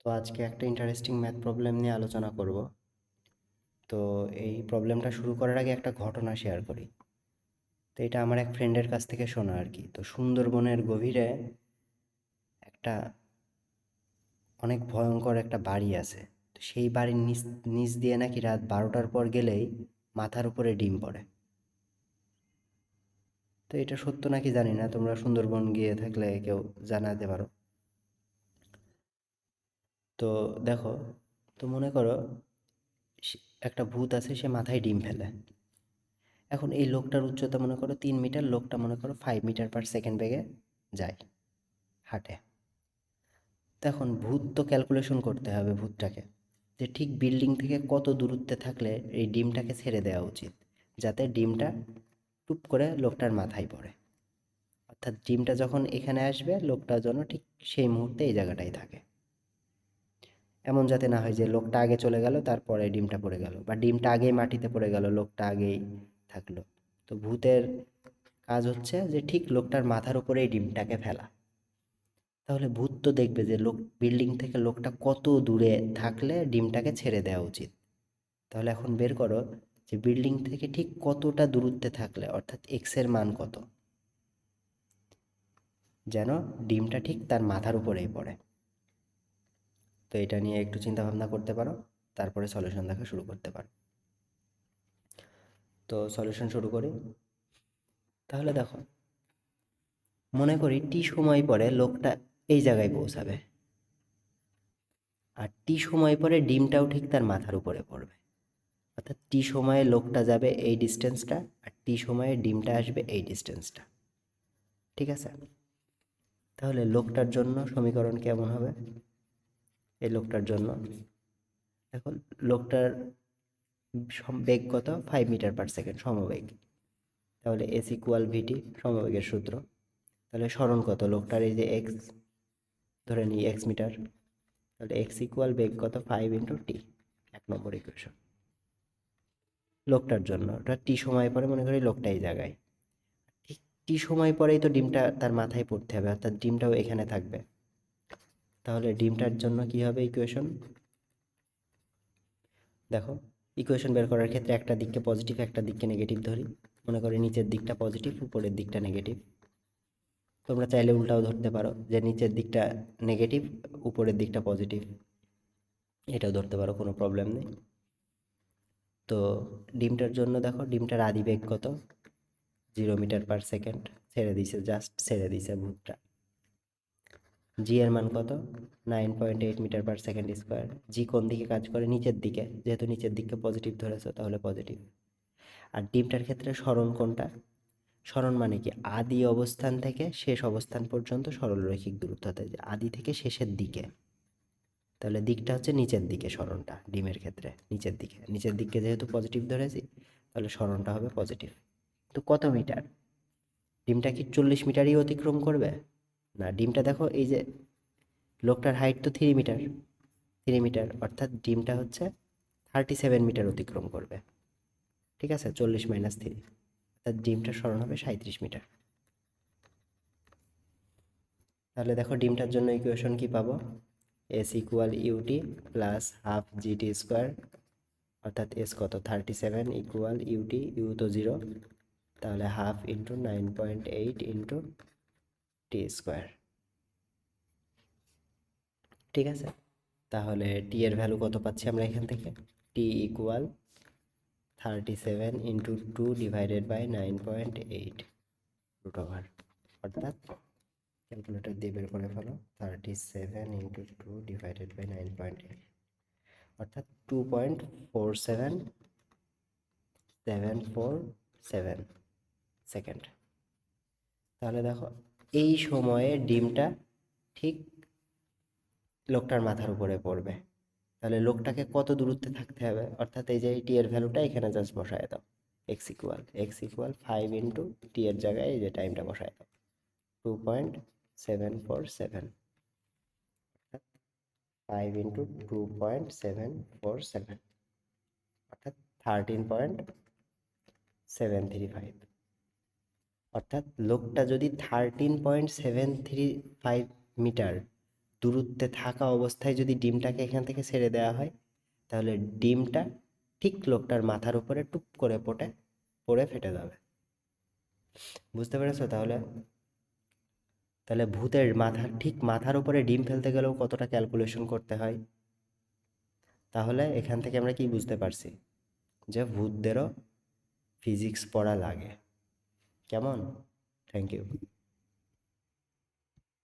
তো আজকে একটা ইন্টারেস্টিং ম্যাথ প্রবলেম নিয়ে আলোচনা করব। তো এই প্রবলেমটা শুরু করার আগে একটা ঘটনা শেয়ার করি। তো এটা আমার এক ফ্রেন্ডের কাছ থেকে শোনা আর কি। তো সুন্দরবনের গভীরে একটা অনেক ভয়ঙ্কর একটা বাড়ি আছে। তো সেই বাড়ির নিচ নিচ দিয়ে নাকি রাত 12টার পর গেলেই মাথার উপরে ডিম পড়ে। তো এটা সত্য নাকি জানি না, তোমরা সুন্দরবন গিয়ে থাকলে কেউ জানাতে পারো। তো দেখো, তো মনে করো একটা ভূত আছে, সে মাথায় ডিম ফেলে। এখন এই লোকটার উচ্চতা মনে করো 3 মিটার, লোকটা মনে করো 5 মিটার/সেকেন্ড বেগে যায়, হাঁটে। তখন ভূত তো ক্যালকুলেশন করতে হবে ভূতটাকে, যে ঠিক বিল্ডিং থেকে কত দূরত্বে থাকলে এই ডিমটাকে ছেড়ে দেওয়া উচিত, যাতে ডিমটা টুপ করে লোকটার মাথায় পড়ে। অর্থাৎ ডিমটা যখন এখানে আসবে, লোকটা যেন ঠিক সেই মুহূর্তে এই জায়গাটায় থাকে। এমন যাতে না হয় যে লোকটা আগে চলে গেল, তারপরে ডিমটা পড়ে গেল, বা ডিমটা আগেই মাটিতে পড়ে গেল, লোকটা আগেই থাকলো। তো ভূতের কাজ হচ্ছে যে ঠিক লোকটার মাথার উপরেই ডিমটাকে ফেলা। তাহলে ভূত তো দেখবে যে লোক বিল্ডিং থেকে লোকটা কত দূরে থাকলে ডিমটাকে ছেড়ে দেওয়া উচিত। তাহলে এখন বের করো যে বিল্ডিং থেকে ঠিক কতটা দূরত্বে থাকলে, অর্থাৎ এক্স এর মান কত, যেন ডিমটা ঠিক তার মাথার উপরেই পড়ে। তো এটা নিয়ে একটু চিন্তা ভাবনা করতে পারো, তারপরে সলিউশন দেখা শুরু করতে পারো। তো সলিউশন শুরু করি। তাহলে দেখো, মনে করি টি সময় পরে লোকটা এই জায়গায় পৌঁছাবে, আর টি সময় পরে ডিমটাও ঠিক তার মাথার উপরে পড়বে। অর্থাৎ টি সময়ে লোকটা যাবে এই ডিস্টেন্সটা, আর টি সময়ে ডিমটা আসবে এই ডিস্টেন্সটা। ঠিক আছে? তাহলে লোকটার জন্য সমীকরণ কেমন হবে? এই লোকটার জন্য এখন লোকটার বেগ কত? 5 মিটার/সেকেন্ড, সমবেগ। তাহলে এস ইকুয়াল ভিটি, সমবেগের সূত্র। তাহলে সরণ কত লোকটার? এই যে এক্স, ধরে নিই এক্স মিটার। তাহলে এক্স ইকুয়াল বেগ কত? 5 × টি। 1 নম্বর ইকুয়েশন লোকটার জন্য। ওটা টি সময় পরে মনে করি লোকটা এই জায়গায়, ঠিক টি সময় পরেই তো ডিমটা তার মাথায় পড়তে হবে, অর্থাৎ ডিমটাও এখানে থাকবে। তাহলে ডিমটার জন্য কি হবে ইকুয়েশন? দেখো, ইকুয়েশন বের করার ক্ষেত্রে একটা দিককে পজিটিভ একটা দিককে নেগেটিভ ধরি। মনে করি নিচের দিকটা পজিটিভ, উপরের দিকটা নেগেটিভ। তোমরা চাইলে উল্টাও ধরতে পারো, যে নিচের দিকটা নেগেটিভ, উপরের দিকটা পজিটিভ। এটাও ধরতে পারো, কোনো প্রবলেম নেই। তো ডিমটার জন্য দেখো, ডিমটার আদি বেগ কত? 0 মিটার/সেকেন্ড। ছেড়ে দিছে, জাস্ট ছেড়ে দিছে ভূতটা। জি এর মান কত? 9.8 মিটার/সেকেন্ড স্কোয়ার। জি কোন দিকে কাজ করে? নিচের দিকে, যেহেতু নিচের দিককে পজিটিভ ধরেছো তাহলে পজিটিভ। আর ডিমটার ক্ষেত্রে সরণ কোনটা? সরণ মানে কি? আদি অবস্থান থেকে শেষ অবস্থান পর্যন্ত সরলরৈখিক দূরত্ব, যে আদি থেকে শেষের দিকে। তাহলে দিকটা হচ্ছে নিচের দিকে, সরণটা ডিমের ক্ষেত্রে নিচের দিকে। নিচের দিকে যেহেতু পজিটিভ ধরেছি, তাহলে সরণটা হবে পজিটিভ। তো কত মিটার? ডিমটা কি 40 মিটারই অতিক্রম করবে? না, ডিমটা দেখো, এই যে লোকটার হাইট তো 3 মিটার, 3 মিটার, অর্থাৎ ডিমটা হচ্ছে 37 মিটার অতিক্রম করবে। ঠিক আছে? 40 - 3, অর্থাৎ ডিমটার সরণ হবে 37 মিটার। তাহলে দেখো ডিমটার জন্য ইকুয়েশন কি পাবো? S equal UT plus half GT square. অর্থাৎ এস কত? 37 ইকুয়াল ইউটি, ইউ তো 0, তাহলে half into 9.8 into T square. ঠিক আছে? তাহলে টি এর ভ্যালু কত পাচ্ছি আমরা এখান থেকে? টি ইকুয়াল 37 × 2 / 9.8 √, অর্থাৎ ক্যালকুলেটর দিয়ে বের করে ফেলো। 37 × 2 / 9.8, অর্থাৎ 2.4747 সেকেন্ড। তাহলে দেখো, এই সময়ে ডিমটা ঠিক লোকটার মাথার উপরে পড়বে। তাহলে লোকটাকে কত দূরত্বে থাকতে হবে? অর্থাৎ এই যে টি এর ভ্যালুটা এখানে জাস্ট বসায় দাও। এক্স ইকুয়াল 5 × টি এর জায়গায় এই যে টাইমটা বসায় দাও, 2.747। 5 × 2.747, অর্থাৎ 13.735। অর্থাৎ লোকটা যদি 13.735 মিটার দূরত্বে থাকা অবস্থায় যদি ডিমটাকে এখান থেকে ছেড়ে দেওয়া হয়, তাহলে ডিমটা ঠিক লোকটার মাথার উপরে টুপ করে পড়ে ফেটে যাবে। বুঝতে পেরেছো? তাহলে তাহলে ভূতের মাথার উপরে ডিম ফেলতে গেলেও কতটা ক্যালকুলেশন করতে হয়। তাহলে এখান থেকে আমরা কি বুঝতে পারছি যে ভূতদেরও ফিজিক্স পড়া লাগে। কেমন? Thank you.